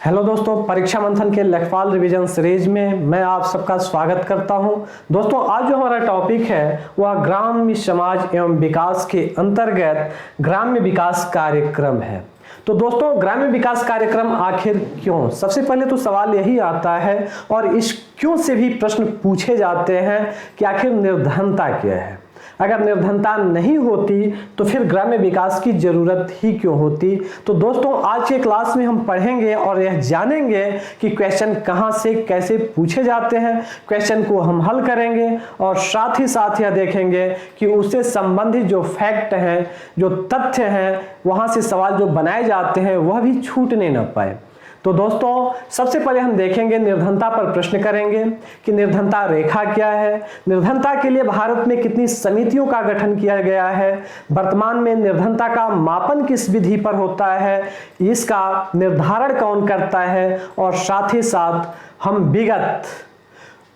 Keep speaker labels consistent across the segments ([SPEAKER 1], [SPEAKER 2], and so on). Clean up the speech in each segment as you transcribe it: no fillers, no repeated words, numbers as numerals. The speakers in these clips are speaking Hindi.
[SPEAKER 1] हेलो दोस्तों, परीक्षा मंथन के लेखपाल रिवीजन सीरीज में मैं आप सबका स्वागत करता हूं। दोस्तों, आज जो हमारा टॉपिक है वह ग्राम्य समाज एवं विकास के अंतर्गत ग्राम्य विकास कार्यक्रम है। तो दोस्तों, ग्राम्य विकास कार्यक्रम आखिर क्यों? सबसे पहले तो सवाल यही आता है और इस क्यों से भी प्रश्न पूछे जाते हैं कि आखिर निर्धनता क्या है। अगर निर्धनता नहीं होती तो फिर ग्राम्य विकास की जरूरत ही क्यों होती। तो दोस्तों, आज के क्लास में हम पढ़ेंगे और यह जानेंगे कि क्वेश्चन कहां से कैसे पूछे जाते हैं, क्वेश्चन को हम हल करेंगे और साथ ही साथ यह देखेंगे कि उससे संबंधित जो फैक्ट हैं, जो तथ्य हैं, वहां से सवाल जो बनाए जाते हैं वह भी छूटने न पाए। तो दोस्तों, सबसे पहले हम देखेंगे, निर्धनता पर प्रश्न करेंगे कि निर्धनता रेखा क्या है, निर्धनता के लिए भारत में कितनी समितियों का गठन किया गया है, वर्तमान में निर्धनता का मापन किस विधि पर होता है, इसका निर्धारण कौन करता है, और साथ ही साथ हम विगत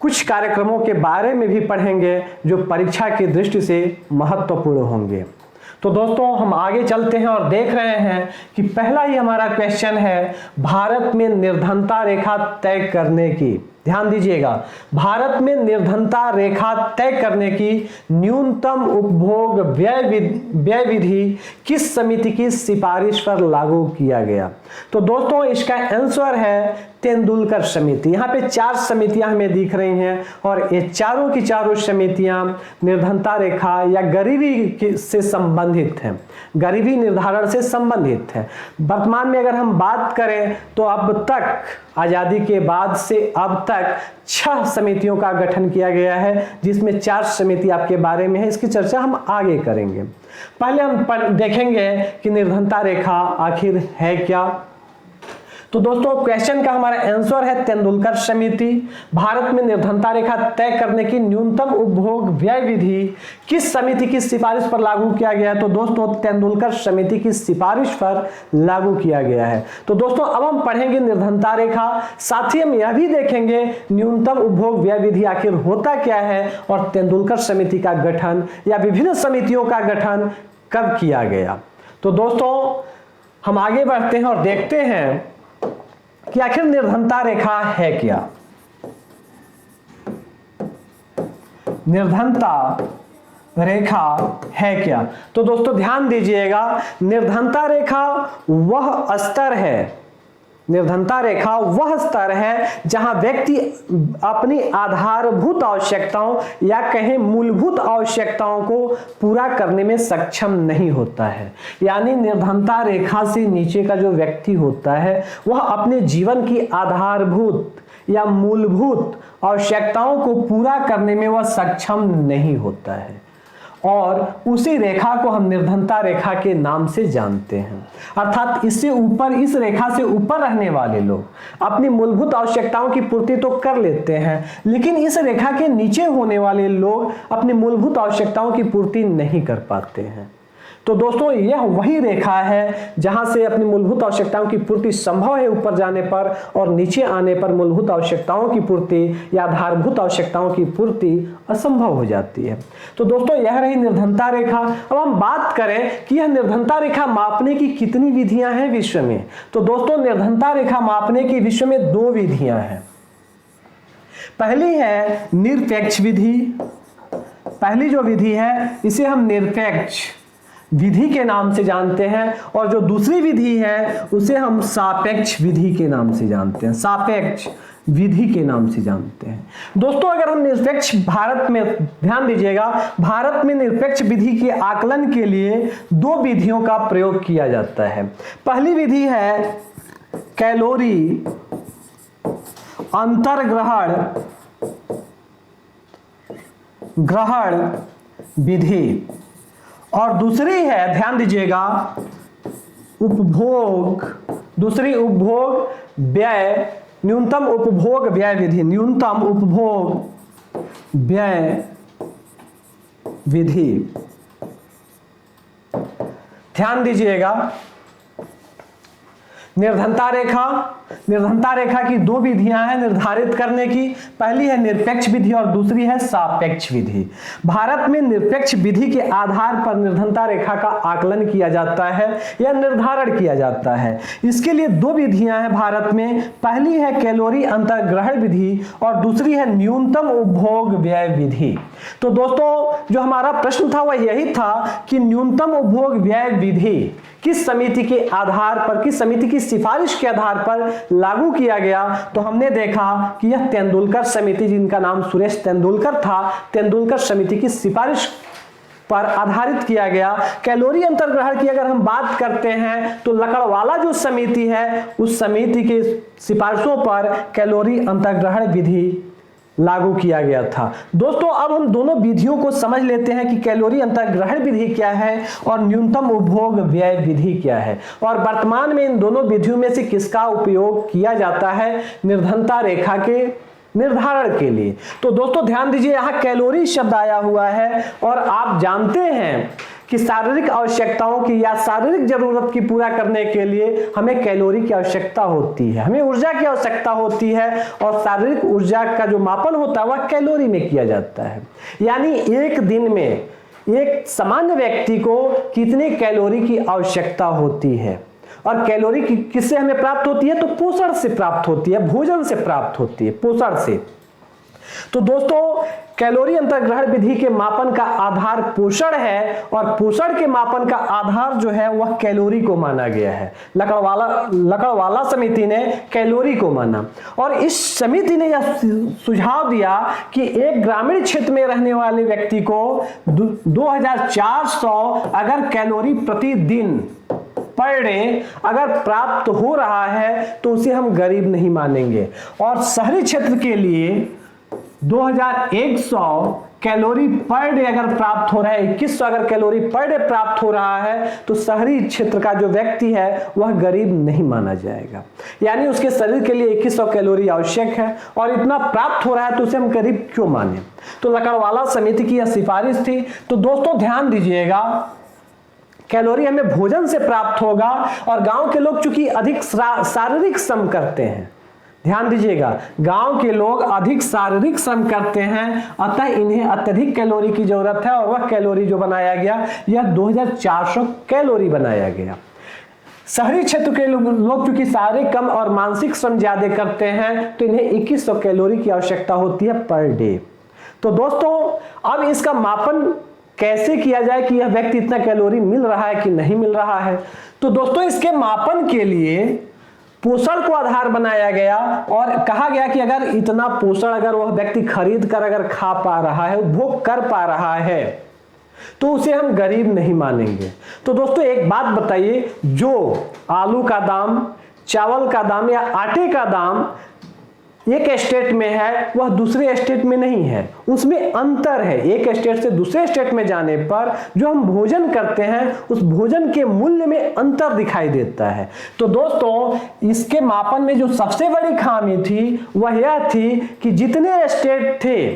[SPEAKER 1] कुछ कार्यक्रमों के बारे में भी पढ़ेंगे जो परीक्षा की दृष्टि से महत्वपूर्ण होंगे। तो दोस्तों, हम आगे चलते हैं और देख रहे हैं कि पहला ही हमारा क्वेश्चन है, भारत में निर्धनता रेखा तय करने की। ध्यान दीजिएगा, भारत में निर्धनता रेखा तय करने की न्यूनतम उपभोग व्यय विधि किस समिति की सिफारिश पर लागू किया गया। तो दोस्तों, इसका आंसर है तेंदुलकर समिति। यहाँ पे 4 समितियां हमें दिख रही हैं और ये चारों की चारों समितियां निर्धनता रेखा या गरीबी से संबंधित हैं, गरीबी निर्धारण से संबंधित है। वर्तमान में अगर हम बात करें तो अब तक आजादी के बाद से अब तक 6 समितियों का गठन किया गया है, जिसमें 4 समिति आपके बारे में है। इसकी चर्चा हम आगे करेंगे। पहले हम देखेंगे कि निर्धनता रेखा आखिर है क्या। तो दोस्तों, क्वेश्चन का हमारा आंसर है तेंदुलकर समिति। भारत में निर्धनता रेखा तय करने की न्यूनतम उपभोग व्यय विधि किस समिति की सिफारिश पर लागू किया गया है। तो दोस्तों, तेंदुलकर समिति की सिफारिश पर लागू किया गया है। तो दोस्तों, अब हम पढ़ेंगे निर्धनता रेखा, साथ ही हम यह भी देखेंगे न्यूनतम उपभोग व्यय विधि आखिर होता क्या है और तेंदुलकर समिति का गठन या विभिन्न समितियों का गठन कब किया गया। तो दोस्तों, हम आगे बढ़ते हैं और देखते हैं कि आखिर निर्धनता रेखा है क्या। निर्धनता रेखा है क्या? तो दोस्तों, ध्यान दीजिएगा, निर्धनता रेखा वह स्तर है, निर्धनता रेखा वह स्तर है जहां व्यक्ति अपनी आधारभूत आवश्यकताओं या कहें मूलभूत आवश्यकताओं को पूरा करने में सक्षम नहीं होता है। यानी निर्धनता रेखा से नीचे का जो व्यक्ति होता है वह अपने जीवन की आधारभूत या मूलभूत आवश्यकताओं को पूरा करने में वह सक्षम नहीं होता है, और उसी रेखा को हम निर्धनता रेखा के नाम से जानते हैं। अर्थात इससे ऊपर, इस रेखा से ऊपर रहने वाले लोग अपनी मूलभूत आवश्यकताओं की पूर्ति तो कर लेते हैं, लेकिन इस रेखा के नीचे होने वाले लोग अपनी मूलभूत आवश्यकताओं की पूर्ति नहीं कर पाते हैं। तो दोस्तों, यह वही रेखा है जहां से अपनी मूलभूत आवश्यकताओं की पूर्ति संभव है ऊपर जाने पर, और नीचे आने पर मूलभूत आवश्यकताओं की पूर्ति या आधारभूत आवश्यकताओं की पूर्ति असंभव हो जाती है। तो दोस्तों, यह रही निर्धनता रेखा। अब हम बात करें कि यह निर्धनता रेखा मापने की कितनी विधियां हैं विश्व में। तो दोस्तों, निर्धनता रेखा मापने की विश्व में 2 विधियां हैं। पहली है निरपेक्ष विधि। पहली जो विधि है इसे हम निरपेक्ष विधि के नाम से जानते हैं, और जो दूसरी विधि है उसे हम सापेक्ष विधि के नाम से जानते हैं, सापेक्ष विधि के नाम से जानते हैं। दोस्तों, अगर हम निरपेक्ष, भारत में ध्यान दीजिएगा, भारत में निरपेक्ष विधि के आकलन के लिए 2 विधियों का प्रयोग किया जाता है। पहली विधि है कैलोरी ग्रहण विधि, और दूसरी है, ध्यान दीजिएगा, उपभोग व्यय, न्यूनतम उपभोग व्यय विधि, न्यूनतम उपभोग व्यय विधि। ध्यान दीजिएगा, निर्धनता रेखा निर्धनता रेखा की दो विधियां हैं निर्धारित करने की। पहली है निरपेक्ष विधि और दूसरी है सापेक्ष विधि। भारत में निरपेक्ष विधि के आधार पर निर्धनता रेखा का आकलन किया जाता है या निर्धारण किया जाता है। इसके लिए दो विधियां हैं भारत में। पहली है कैलोरी अंतर्ग्रहण विधि और दूसरी है न्यूनतम उपभोग व्यय विधि। तो दोस्तों जो हमारा प्रश्न था वह यही था कि न्यूनतम उपभोग व्यय विधि किस समिति के आधार पर, किस समिति की सिफारिश के आधार पर लागू किया गया। तो हमने देखा कि यह तेंदुलकर समिति, जिनका नाम सुरेश तेंदुलकर था, तेंदुलकर समिति की सिफारिश पर आधारित किया गया। कैलोरी अंतर्ग्रहण की अगर हम बात करते हैं तो लकड़वाला जो समिति है उस समिति के सिफारिशों पर कैलोरी अंतर्ग्रहण विधि लागू किया गया था। दोस्तों अब हम दोनों विधियों को समझ लेते हैं कि कैलोरी अंतर्ग्रहण विधि क्या है और न्यूनतम उपभोग व्यय विधि क्या है, और वर्तमान में इन दोनों विधियों में से किसका उपयोग किया जाता है निर्धनता रेखा के निर्धारण के लिए। तो दोस्तों ध्यान दीजिए, यहाँ कैलोरी शब्द आया हुआ है और आप जानते हैं कि शारीरिक आवश्यकताओं की या शारीरिक जरूरत की पूरा करने के लिए हमें कैलोरी की आवश्यकता होती है, हमें ऊर्जा की आवश्यकता होती है, और शारीरिक ऊर्जा का जो मापन होता है वह कैलोरी में किया जाता है। यानी एक दिन में एक सामान्य व्यक्ति को कितने कैलोरी की आवश्यकता होती है, और कैलोरी किससे हमें प्राप्त होती है, तो पोषण से प्राप्त होती है, भोजन से प्राप्त होती है, पोषण से। तो दोस्तों कैलोरी अंतर्ग्रहण विधि के मापन का आधार पोषण है, और पोषण के मापन का आधार जो है वह कैलोरी को माना गया है। लकड़वाला समिति ने कैलोरी को माना, और इस समिति ने यह सुझाव दिया कि एक ग्रामीण क्षेत्र में रहने वाले व्यक्ति को 2400 अगर कैलोरी प्रतिदिन पर डे अगर प्राप्त हो रहा है तो उसे हम गरीब नहीं मानेंगे, और शहरी क्षेत्र के लिए 2100 कैलोरी पर डे अगर प्राप्त हो रहा है, 2100 अगर कैलोरी पर डे प्राप्त हो रहा है तो शहरी क्षेत्र का जो व्यक्ति है वह गरीब नहीं माना जाएगा। यानी उसके शरीर के लिए 2100 कैलोरी आवश्यक है और इतना प्राप्त हो रहा है तो उसे हम गरीब क्यों माने। तो लकड़वाला समिति की यह सिफारिश थी। तो दोस्तों ध्यान दीजिएगा, कैलोरी हमें भोजन से प्राप्त होगा, और गांव के लोग चूंकि अधिक शारीरिक श्रम करते हैं, ध्यान दीजिएगा, गांव के लोग अधिक शारीरिक श्रम करते हैं, अतः इन्हें अत्यधिक कैलोरी की जरूरत है, और वह कैलोरी जो बनाया गया यह 2400 कैलोरी बनाया गया। शहरी क्षेत्र के लोग चूंकि शारीरिक कम और मानसिक श्रम ज्यादा करते हैं तो इन्हें 2100 कैलोरी की आवश्यकता होती है पर डे। तो दोस्तों अब इसका मापन कैसे किया जाए कि यह व्यक्ति इतना कैलोरी मिल रहा है कि नहीं मिल रहा है। तो दोस्तों इसके मापन के लिए पोषण को आधार बनाया गया, और कहा गया कि अगर इतना पोषण अगर वह व्यक्ति खरीद कर अगर खा पा रहा है, उपभोग कर पा रहा है, तो उसे हम गरीब नहीं मानेंगे। तो दोस्तों एक बात बताइए, जो आलू का दाम, चावल का दाम या आटे का दाम एक स्टेट में है वह दूसरे स्टेट में नहीं है, उसमें अंतर है। एक स्टेट से दूसरे स्टेट में जाने पर जो हम भोजन करते हैं उस भोजन के मूल्य में अंतर दिखाई देता है। तो दोस्तों इसके मापन में जो सबसे बड़ी खामी थी वह यह थी कि जितने स्टेट थे,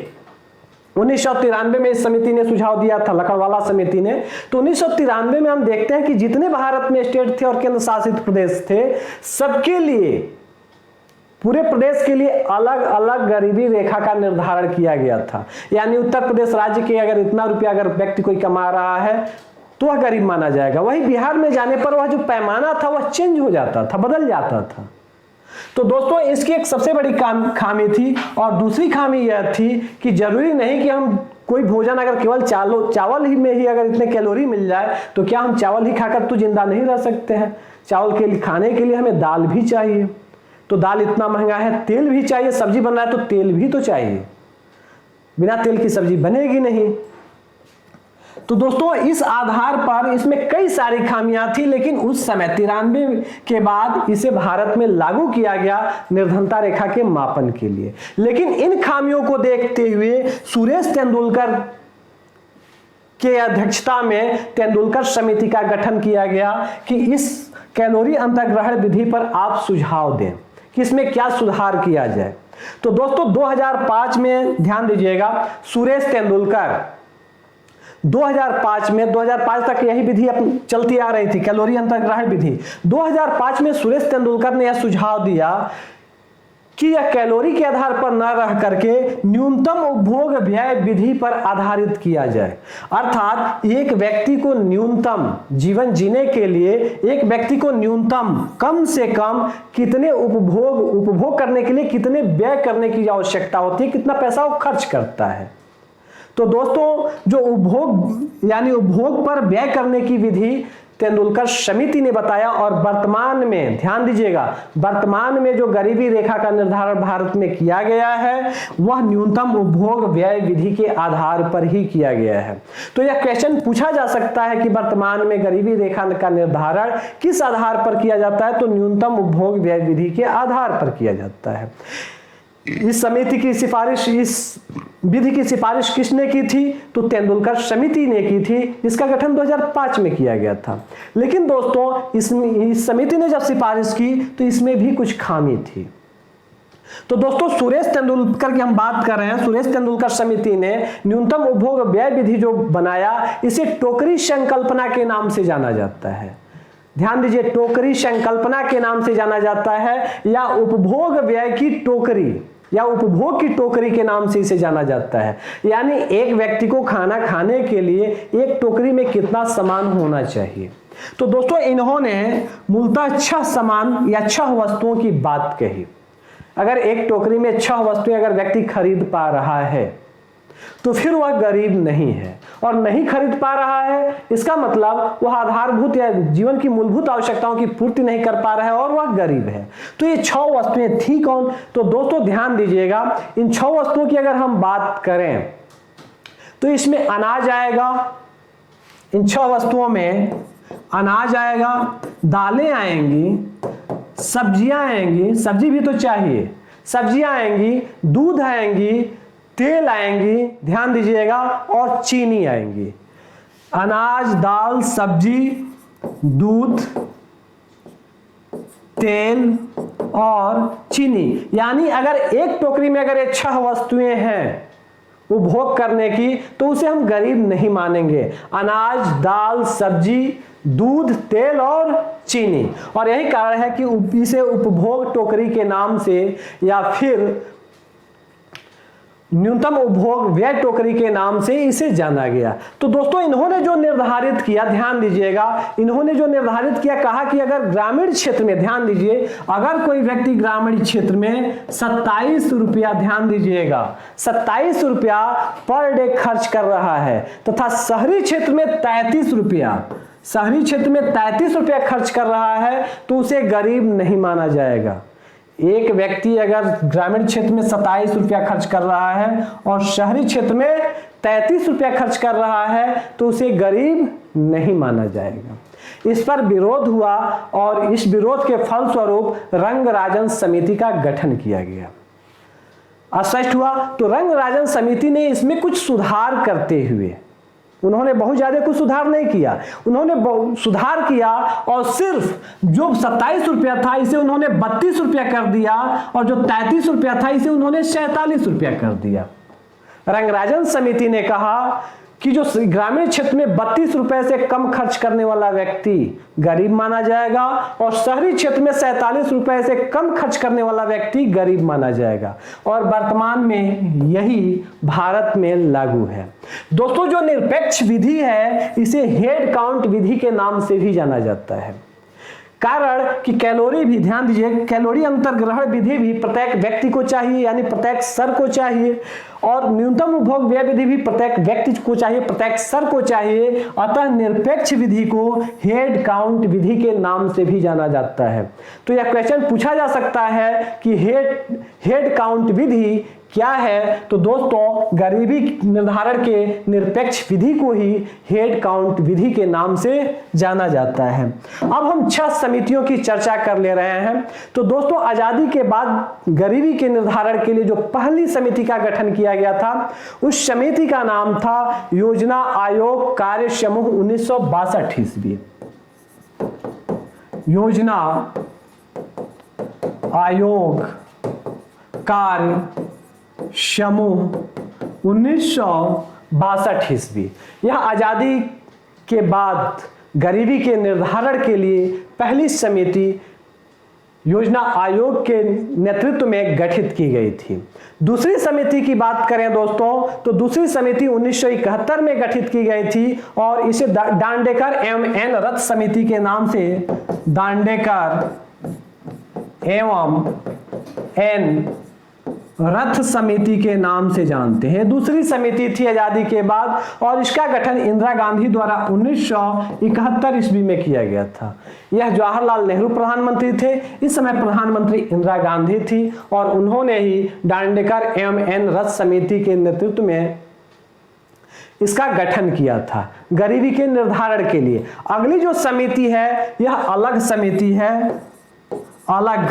[SPEAKER 1] 1993 में इस समिति ने सुझाव दिया था, लकड़वाला समिति ने, तो 1993 में हम देखते हैं कि जितने भारत में स्टेट थे और केंद्र शासित प्रदेश थे, सबके लिए, पूरे प्रदेश के लिए अलग अलग गरीबी रेखा का निर्धारण किया गया था। यानी उत्तर प्रदेश राज्य के अगर इतना रुपया अगर व्यक्ति कोई कमा रहा है तो वह गरीब माना जाएगा। वही बिहार में जाने पर वह जो पैमाना था वह चेंज हो जाता था, बदल जाता था। तो दोस्तों इसकी एक सबसे बड़ी खामी थी, और दूसरी खामी यह थी कि जरूरी नहीं कि हम कोई भोजन अगर केवल चावल ही में ही अगर इतने कैलोरी मिल जाए तो क्या हम चावल ही खाकर तो जिंदा नहीं रह सकते हैं। चावल के लिए खाने के लिए हमें दाल भी चाहिए, तो दाल इतना महंगा है, तेल भी चाहिए, सब्जी बन रहा है तो तेल भी तो चाहिए, बिना तेल की सब्जी बनेगी नहीं। तो दोस्तों इस आधार पर इसमें कई सारी खामियां थी, लेकिन उस समय 93 के बाद इसे भारत में लागू किया गया निर्धनता रेखा के मापन के लिए। लेकिन इन खामियों को देखते हुए सुरेश तेंदुलकर के अध्यक्षता में तेंदुलकर समिति का गठन किया गया कि इस कैलोरी अंतर्ग्रहण विधि पर आप सुझाव दें कि इसमें क्या सुधार किया जाए। तो दोस्तों 2005 में ध्यान दीजिएगा, सुरेश तेंदुलकर 2005 में, 2005 तक यही विधि चलती आ रही थी, कैलोरी अंतर्ग्रहण विधि। 2005 में सुरेश तेंदुलकर ने यह सुझाव दिया कि यह कैलोरी के आधार पर न रह करके न्यूनतम उपभोग व्यय विधि पर आधारित किया जाए। अर्थात एक व्यक्ति को न्यूनतम जीवन जीने के लिए एक व्यक्ति को न्यूनतम कम से कम कितने उपभोग करने के लिए कितने व्यय करने की आवश्यकता होती है, कितना पैसा वो खर्च करता है। तो दोस्तों, जो उपभोग यानी उपभोग पर व्यय करने की विधि तेंदुलकर समिति ने बताया, और वर्तमान में ध्यान दीजिएगा, वर्तमान में जो गरीबी रेखा का निर्धारण भारत में किया गया है वह न्यूनतम उपभोग व्यय विधि के आधार पर ही किया गया है। तो यह क्वेश्चन पूछा जा सकता है कि वर्तमान में गरीबी रेखा का निर्धारण किस आधार पर किया जाता है, तो न्यूनतम उपभोग व्यय विधि के आधार पर किया जाता है। इस समिति की सिफारिश, इस विधि की सिफारिश किसने की थी, तो तेंदुलकर समिति ने की थी। इसका गठन 2005 में किया गया था। लेकिन दोस्तों, इस समिति ने जब सिफारिश की तो इसमें भी कुछ खामी थी। तो दोस्तों, सुरेश तेंदुलकर की हम बात कर रहे हैं। सुरेश तेंदुलकर समिति ने न्यूनतम उपभोग व्यय विधि जो बनाया, इसे टोकरी संकल्पना के नाम से जाना जाता है। ध्यान दीजिए, टोकरी संकल्पना के नाम से जाना जाता है, या उपभोग व्यय की टोकरी या उपभोग की टोकरी के नाम से इसे जाना जाता है। यानी एक व्यक्ति को खाना खाने के लिए एक टोकरी में कितना सामान होना चाहिए। तो दोस्तों, इन्होंने मूलतः 6 सामान या 6 वस्तुओं की बात कही। अगर एक टोकरी में 6 वस्तुएं अगर व्यक्ति खरीद पा रहा है तो फिर वह गरीब नहीं है, और नहीं खरीद पा रहा है इसका मतलब वह आधारभूत या जीवन की मूलभूत आवश्यकताओं की पूर्ति नहीं कर पा रहा है और वह गरीब है। तो ये 6 वस्तुएं थी कौन? तो दोस्तों ध्यान दीजिएगा, इन 6 वस्तुओं की अगर हम बात करें तो इसमें अनाज आएगा, इन 6 वस्तुओं में अनाज आएगा, दालें आएंगी, सब्जियां आएंगी, सब्जी भी तो चाहिए, सब्जियां आएंगी, दूध आएंगी, तेल आएंगी, ध्यान दीजिएगा, और चीनी आएंगी। अनाज, दाल, सब्जी, दूध, तेल और चीनी। यानी अगर एक टोकरी में अगर ये 6 वस्तुएं हैं उपभोग करने की, तो उसे हम गरीब नहीं मानेंगे। अनाज, दाल, सब्जी, दूध, तेल और चीनी। और यही कारण है कि इसे उपभोग टोकरी के नाम से या फिर न्यूनतम उपभोग व्यय टोकरी के नाम से इसे जाना गया। तो दोस्तों, इन्होंने जो निर्धारित किया, ध्यान दीजिएगा, इन्होंने जो निर्धारित किया, कहा कि अगर ग्रामीण क्षेत्र में, ध्यान दीजिए, अगर कोई व्यक्ति ग्रामीण क्षेत्र में 27 रुपया, ध्यान दीजिएगा, 27 रुपया पर डे खर्च कर रहा है तथा शहरी क्षेत्र में 33 रुपया, शहरी क्षेत्र में 33 रुपया खर्च कर रहा है, तो उसे गरीब नहीं माना जाएगा। एक व्यक्ति अगर ग्रामीण क्षेत्र में 27 रुपया खर्च कर रहा है और शहरी क्षेत्र में 33 रुपया खर्च कर रहा है, तो उसे गरीब नहीं माना जाएगा। इस पर विरोध हुआ और इस विरोध के फलस्वरूप रंगराजन समिति का गठन किया गया। स्पष्ट हुआ? तो रंगराजन समिति ने इसमें कुछ सुधार करते हुए, उन्होंने बहुत ज्यादा कुछ सुधार नहीं किया, उन्होंने सुधार किया और सिर्फ जो 27 रुपया था इसे उन्होंने 32 रुपया कर दिया, और जो 33 रुपया था इसे उन्होंने 47 रुपया कर दिया। रंगराजन समिति ने कहा कि जो ग्रामीण क्षेत्र में 32 रुपए से कम खर्च करने वाला व्यक्ति गरीब माना जाएगा, और शहरी क्षेत्र में 47 रुपए से कम खर्च करने वाला व्यक्ति गरीब माना जाएगा। और वर्तमान में यही भारत में लागू है। दोस्तों, जो निरपेक्ष विधि है इसे हेड काउंट विधि के नाम से भी जाना जाता है। कारण कि कैलोरी भी, ध्यान दीजिए, कैलोरी अंतर्ग्रहण विधि भी प्रत्येक व्यक्ति को चाहिए, यानी प्रत्येक सर को चाहिए, और न्यूनतम उपभोग व्यय विधि भी प्रत्येक व्यक्ति को चाहिए, प्रत्येक सर को चाहिए। अतः निरपेक्ष विधि को हेड काउंट विधि के नाम से भी जाना जाता है। तो यह क्वेश्चन पूछा जा सकता है कि हेड काउंट विधि क्या है? तो दोस्तों, गरीबी निर्धारण के निरपेक्ष विधि को ही हेड काउंट विधि के नाम से जाना जाता है। अब हम 6 समितियों की चर्चा कर ले रहे हैं। तो दोस्तों, आजादी के बाद गरीबी के निर्धारण के लिए जो पहली समिति का गठन किया गया था, उस समिति का नाम था योजना आयोग कार्य समूह 1962 ईस्वी। योजना आयोग कार्य समूह 1962 यह आजादी के बाद गरीबी के निर्धारण के लिए पहली समिति योजना आयोग के नेतृत्व में गठित की गई थी। दूसरी समिति की बात करें दोस्तों, तो दूसरी समिति 1971 में गठित की गई थी और इसे दांडेकर एवं एन रथ समिति के नाम से दांडेकर एवं एन रथ समिति के नाम से जानते हैं। दूसरी समिति थी आजादी के बाद और इसका गठन इंदिरा गांधी द्वारा 1971 ईस्वी में किया गया था। यह जवाहरलाल नेहरू प्रधानमंत्री थे, इस समय प्रधानमंत्री इंदिरा गांधी थी और उन्होंने ही दांडेकर एवं एन रथ समिति के नेतृत्व में इसका गठन किया था गरीबी के निर्धारण के लिए। अगली जो समिति है यह अलग समिति है, अलग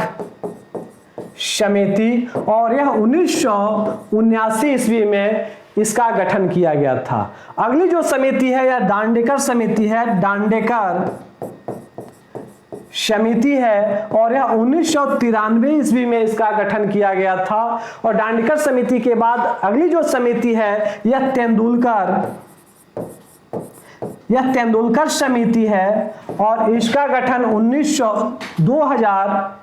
[SPEAKER 1] समिति, और यह 1979 ईस्वी में इसका गठन किया गया था। अगली जो समिति है यह दांडेकर समिति है, दांडेकर समिति है और यह 1993 ईस्वी में इसका गठन किया गया था। और दांडेकर समिति के बाद अगली जो समिति है यह तेंदुलकर समिति है और इसका गठन 2000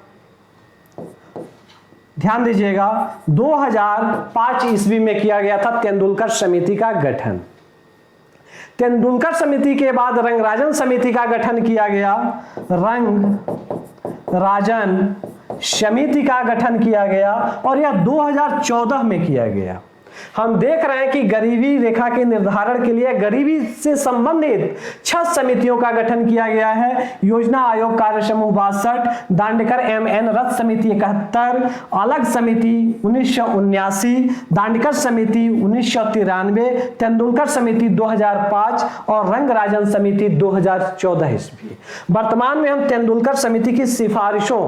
[SPEAKER 1] ध्यान दीजिएगा 2005 ईस्वी में किया गया था तेंदुलकर समिति का गठन। तेंदुलकर समिति के बाद रंगराजन समिति का गठन किया गया, रंगराजन समिति का गठन किया गया और यह 2014 में किया गया। हम देख रहे हैं कि गरीबी रेखा के निर्धारण के लिए गरीबी से संबंधित 6 समितियों का गठन किया गया है। योजना आयोग कार्य समूह 62, दांडेकर एवं एन रथ समिति 71, अलग समिति 1979, दांडेकर समिति 1993, तेंदुलकर समिति 2005 और रंगराजन समिति 2014 ईस्वी। वर्तमान में हम तेंदुलकर समिति की सिफारिशों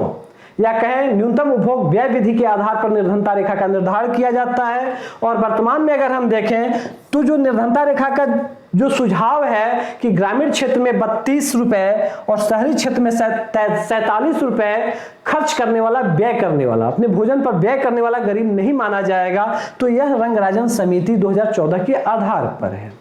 [SPEAKER 1] या कहें न्यूनतम उपभोग व्यय विधि के आधार पर निर्धनता रेखा का निर्धारण किया जाता है। और वर्तमान में अगर हम देखें तो जो निर्धनता रेखा का जो सुझाव है कि ग्रामीण क्षेत्र में 32 रुपए और शहरी क्षेत्र में 47 रुपए खर्च करने वाला, व्यय करने वाला, अपने भोजन पर व्यय करने वाला गरीब नहीं माना जाएगा, तो यह रंगराजन समिति 2014 के आधार पर है।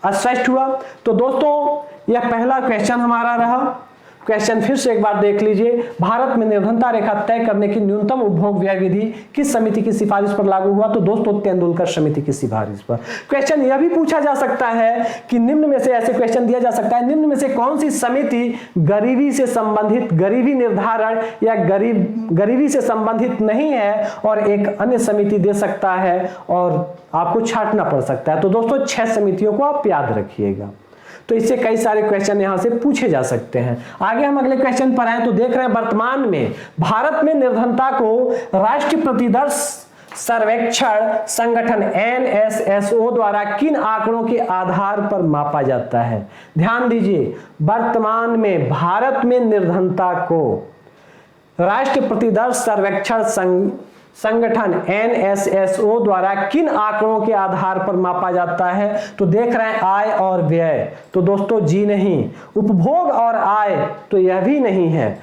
[SPEAKER 1] स्पष्ट हुआ? तो दोस्तों यह पहला क्वेश्चन हमारा रहा। क्वेश्चन फिर से एक बार देख लीजिए, भारत में निर्धनता रेखा तय करने की न्यूनतम उपभोग व्यय विधि किस समिति की सिफारिश पर लागू हुआ? तो दोस्तों तेंदुलकर समिति की सिफारिश पर। क्वेश्चन यह भी पूछा जा सकता है कि निम्न में से, ऐसे क्वेश्चन दिया जा सकता है, निम्न में से कौन सी समिति गरीबी से संबंधित, गरीबी निर्धारण या गरीबी से संबंधित नहीं है, और एक अन्य समिति दे सकता है और आपको छांटना पड़ सकता है। तो दोस्तों 6 समितियों को आप याद रखिएगा। तो इससे कई सारे क्वेश्चन यहां से पूछे जा सकते हैं। आगे हम अगले क्वेश्चन पर आए तो देख रहे हैं वर्तमान में भारत में निर्धनता को राष्ट्रीय प्रतिदर्श सर्वेक्षण संगठन NSSO द्वारा किन आंकड़ों के आधार पर मापा जाता है? ध्यान दीजिए, वर्तमान में भारत में निर्धनता को राष्ट्रीय प्रतिदर्श सर्वेक्षण संगठन NSSO द्वारा किन आंकड़ों के आधार पर मापा जाता है? तो देख रहे हैं आय और व्यय, तो दोस्तों जी नहीं। उपभोग और आय, तो यह भी नहीं है।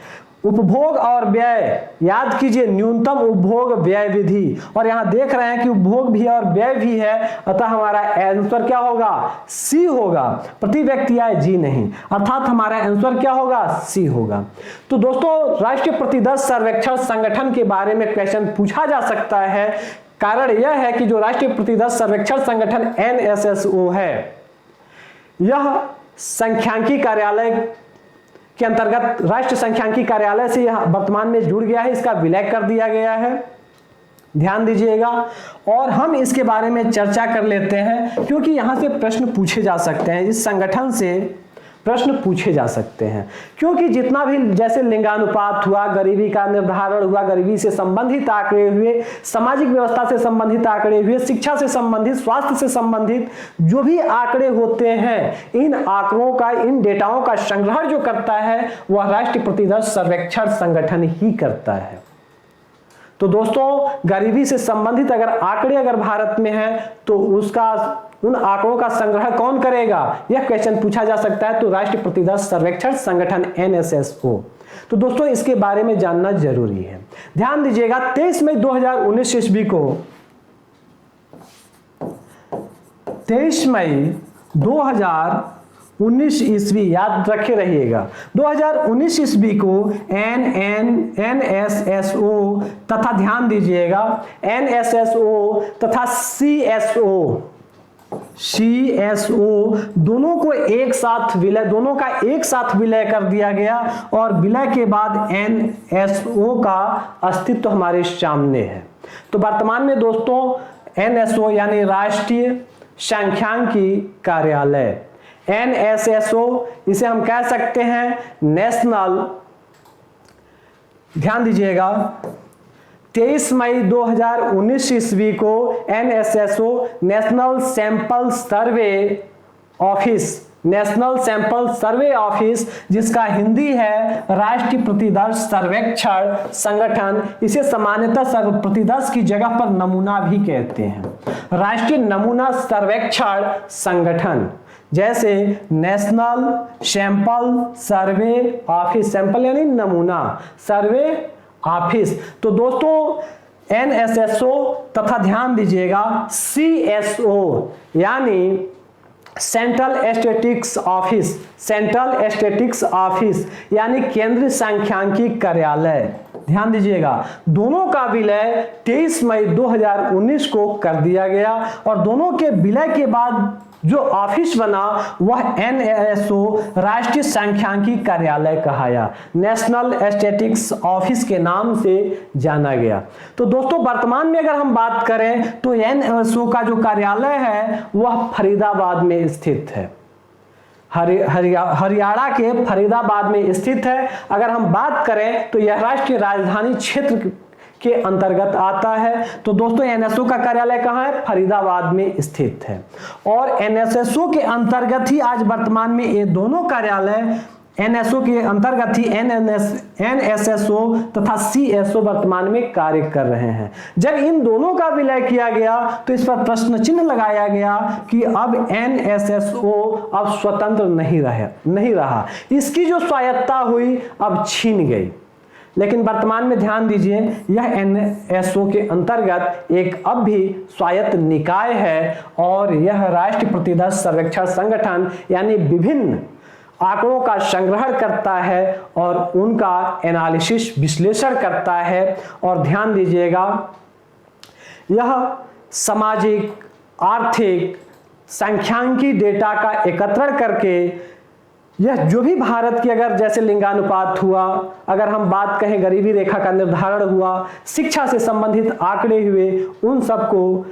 [SPEAKER 1] उपभोग और व्यय याद कीजिए, न्यूनतम उपभोग व्यय विधि, और यहां देख रहे हैं कि उपभोग भी और व्यय भी है, अतः हमारा आंसर क्या होगा? सी होगा। प्रति व्यक्ति आय जी नहीं, अर्थात हमारा आंसर क्या होगा? सी होगा। तो दोस्तों राष्ट्रीय प्रतिदर्श सर्वेक्षण संगठन के बारे में क्वेश्चन पूछा जा सकता है। कारण यह है कि जो राष्ट्रीय प्रतिदर्श सर्वेक्षण संगठन NSSO है, यह सांख्यिकी कार्यालय के अंतर्गत राष्ट्रीय सांख्यिकी कार्यालय से यह वर्तमान में जुड़ गया है, इसका विलय कर दिया गया है। ध्यान दीजिएगा, और हम इसके बारे में चर्चा कर लेते हैं क्योंकि यहां से प्रश्न पूछे जा सकते हैं, इस संगठन से प्रश्न पूछे जा सकते हैं। क्योंकि जितना भी जैसे लिंगानुपात हुआ, गरीबी का निर्धारण हुआ, गरीबी से संबंधित आंकड़े हुए, सामाजिक व्यवस्था से संबंधित आंकड़े हुए, शिक्षा से संबंधित, स्वास्थ्य से संबंधित जो भी आंकड़े होते हैं, इन आंकड़ों का, इन डेटाओं का संग्रहण जो करता है वह राष्ट्रीय प्रतिदर्श सर्वेक्षण संगठन ही करता है। तो दोस्तों गरीबी से संबंधित अगर आंकड़े अगर भारत में है तो उसका, उन आंकड़ों का संग्रह कौन करेगा? यह क्वेश्चन पूछा जा सकता है। तो राष्ट्रीय प्रतिदर्श सर्वेक्षण संगठन NSSO। तो दोस्तों इसके बारे में जानना जरूरी है। ध्यान दीजिएगा, 23 मई 2019 ईस्वी को 23 मई 2019 ईस्वी, याद रखे रहिएगा, 2019 ईस्वी को NSSO तथा ध्यान दीजिएगा NSSO तथा CSO दोनों को एक साथ विलय, दोनों का एक साथ विलय कर दिया गया और विलय के बाद NSO का अस्तित्व हमारे सामने है। तो वर्तमान में दोस्तों NSO यानी राष्ट्रीय सांख्यिकी कार्यालय, NSSO इसे हम कह सकते हैं नेशनल, ध्यान दीजिएगा 23 मई 2019 ईस्वी को NSSO national sample survey office, national sample survey office जिसका हिंदी है राष्ट्रीय प्रतिदर्श सर्वेक्षण संगठन, इसे सामान्यतः प्रतिदर्श की जगह पर नमूना भी कहते हैं, राष्ट्रीय नमूना सर्वेक्षण संगठन, जैसे national sample survey office, sample यानी नमूना, सर्वे ऑफिस। तो दोस्तों NSSO तथा ध्यान दीजिएगा CSO यानी central statistics office, central statistics office यानी केंद्रीय सांख्यिकी कार्यालय, ध्यान दीजिएगा दोनों का विलय 23 मई 2019 को कर दिया गया और दोनों के विलय के बाद जो ऑफिस बना वह NSO राष्ट्रीय सांख्यिकी कार्यालय कहाया, नेशनल स्टैटिस्टिक्स ऑफिस के नाम से जाना गया। तो दोस्तों वर्तमान में अगर हम बात करें तो NSO का जो कार्यालय है वह फरीदाबाद में स्थित है, हरियाणा के फरीदाबाद में स्थित है। अगर हम बात करें तो यह राष्ट्रीय राजधानी क्षेत्र के अंतर्गत आता है। तो दोस्तों NSO का कार्यालय कहाँ है? फरीदाबाद में स्थित है और NSSO के अंतर्गत ही आज वर्तमान में ये दोनों कार्यालय NSO के अंतर्गत ही NSSO तथा CSO वर्तमान में कार्य कर रहे हैं। जब इन दोनों का विलय किया गया तो इस पर प्रश्न चिन्ह लगाया गया कि अब NSSO अब स्वतंत्र नहीं रहा, इसकी जो स्वायत्तता हुई अब छीन गई। लेकिन वर्तमान में ध्यान दीजिए यह NSO के अंतर्गत एक अब भी स्वायत्त निकाय है और यह राष्ट्रीय प्रतिदर्श सर्वेक्षण संगठन यानी विभिन्न आंकड़ों का संग्रहण करता है और उनका एनालिसिस विश्लेषण करता है। और ध्यान दीजिएगा यह सामाजिक, आर्थिक, सांख्यिकी डेटा का एकत्रण करके यह जो भी भारत की अगर जैसे लिंगानुपात हुआ, अगर हम बात कहें गरीबी रेखा का निर्धारण हुआ, शिक्षा से संबंधित आंकड़े हुए, उन सबको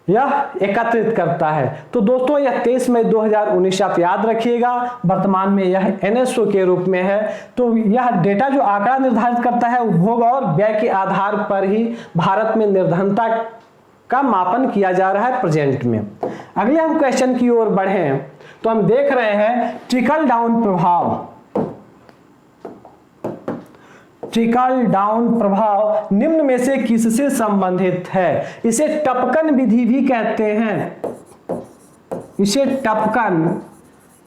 [SPEAKER 1] यह एकत्रित करता है। तो दोस्तों यह 23 मई 2019 आप याद रखिएगा, वर्तमान में यह NSO के रूप में है। तो यह डेटा जो आंकड़ा निर्धारित करता है उपभोग और व्यय के आधार पर ही भारत में निर्धनता का मापन किया जा रहा है प्रेजेंट में। अगले हम क्वेश्चन की ओर बढ़ें तो हम देख रहे हैं ट्रिकल डाउन प्रभाव। ट्रिकल डाउन प्रभाव निम्न में से किससे संबंधित है? इसे टपकन विधि भी कहते हैं, इसे टपकन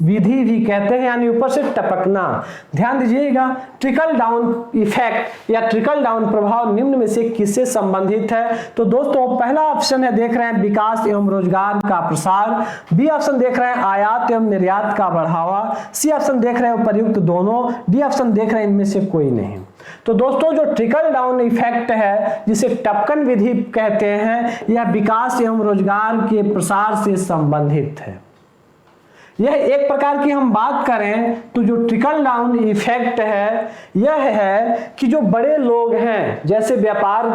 [SPEAKER 1] विधि भी कहते हैं यानी ऊपर से टपकना। ध्यान दीजिएगा ट्रिकल डाउन इफेक्ट या ट्रिकल डाउन प्रभाव निम्न में से किससे संबंधित है? तो दोस्तों पहला ऑप्शन है देख रहे हैं विकास एवं रोजगार का प्रसार, बी ऑप्शन देख रहे हैं आयात एवं निर्यात का बढ़ावा, सी ऑप्शन देख रहे हैं उपर्युक्त दोनों, डी ऑप्शन देख रहे हैं इनमें से कोई नहीं। तो दोस्तों जो ट्रिकल डाउन इफेक्ट है जिसे टपकन विधि कहते हैं यह विकास एवं रोजगार के प्रसार से संबंधित है। यह एक प्रकार की हम बात करें तो जो ट्रिकल डाउन इफेक्ट है यह है कि जो बड़े लोग हैं जैसे व्यापार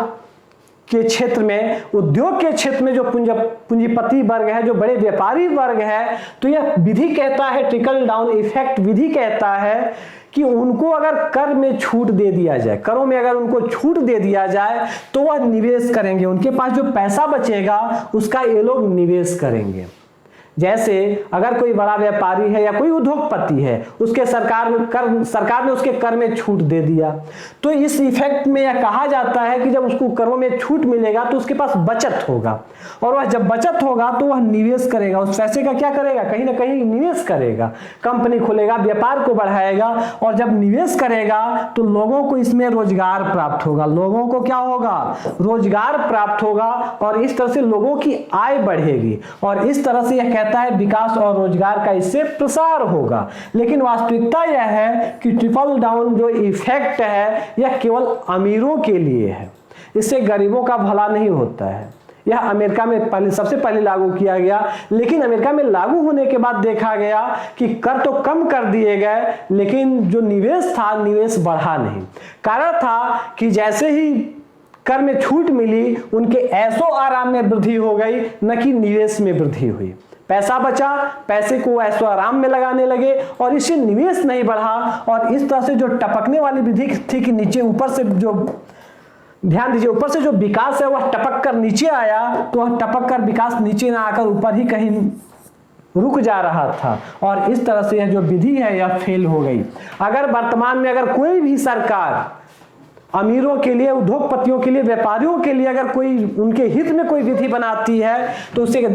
[SPEAKER 1] के क्षेत्र में, उद्योग के क्षेत्र में जो पूंजीपति वर्ग है, जो बड़े व्यापारी वर्ग है, तो यह विधि कहता है, ट्रिकल डाउन इफेक्ट विधि कहता है कि उनको अगर कर में छूट दे दिया जाए, करों में अगर उनको छूट दे दिया जाए तो वह निवेश करेंगे, उनके पास जो पैसा बचेगा उसका ये लोग निवेश करेंगे। जैसे अगर कोई बड़ा व्यापारी है या कोई उद्योगपति है, उसके सरकार ने उसके कर में छूट दे दिया, तो इस इफेक्ट में यह कहा जाता है कि जब उसको करों में छूट मिलेगा तो उसके पास बचत होगा, और वह जब बचत होगा तो वह निवेश करेगा, उस पैसे का क्या करेगा, कहीं ना कहीं निवेश करेगा, कंपनी खोलेगा, व्यापार को बढ़ाएगा, और जब निवेश करेगा तो लोगों को इसमें रोजगार प्राप्त होगा, लोगों को क्या होगा, रोजगार प्राप्त होगा, और इस तरह से लोगों की आय बढ़ेगी, और इस तरह से यह कहता है विकास और रोजगार का इससे प्रसार होगा। लेकिन वास्तविकता यह है कि ट्रिपल डाउन जो इफेक्ट है यह केवल अमीरों के लिए है, इससे गरीबों का भला नहीं होता है। यह अमेरिका में सबसे पहले लागू किया गया, लेकिन अमेरिका में लागू होने के बाद देखा गया कि कर तो कम कर दिए गए, लेकिन जो निवेश था निवेश बढ़ा नहीं। कारण था कि जैसे ही कर में छूट मिली, उनके ऐशो आराम में वृद्धि हो गई, न कि निवेश में वृद्धि हुई। पैसा बचा, पैसे को ऐशो आराम में लगाने लगे और इससे निवेश नहीं बढ़ा, और इस तरह से जो टपकने वाली विधि थी कि नीचे ऊपर से जो, ध्यान दीजिए, ऊपर से जो विकास है वह टपक कर नीचे आया, तो वह टपक कर विकास नीचे ना आकर ऊपर ही कहीं रुक जा रहा था, और इस तरह से यह जो विधि है यह फेल हो गई। अगर वर्तमान में अगर कोई भी सरकार अमीरों के लिए, उद्योगपतियों के लिए, व्यापारियों के लिए अगर कोई उनके हित में कोई विधि बनाती है तो उसे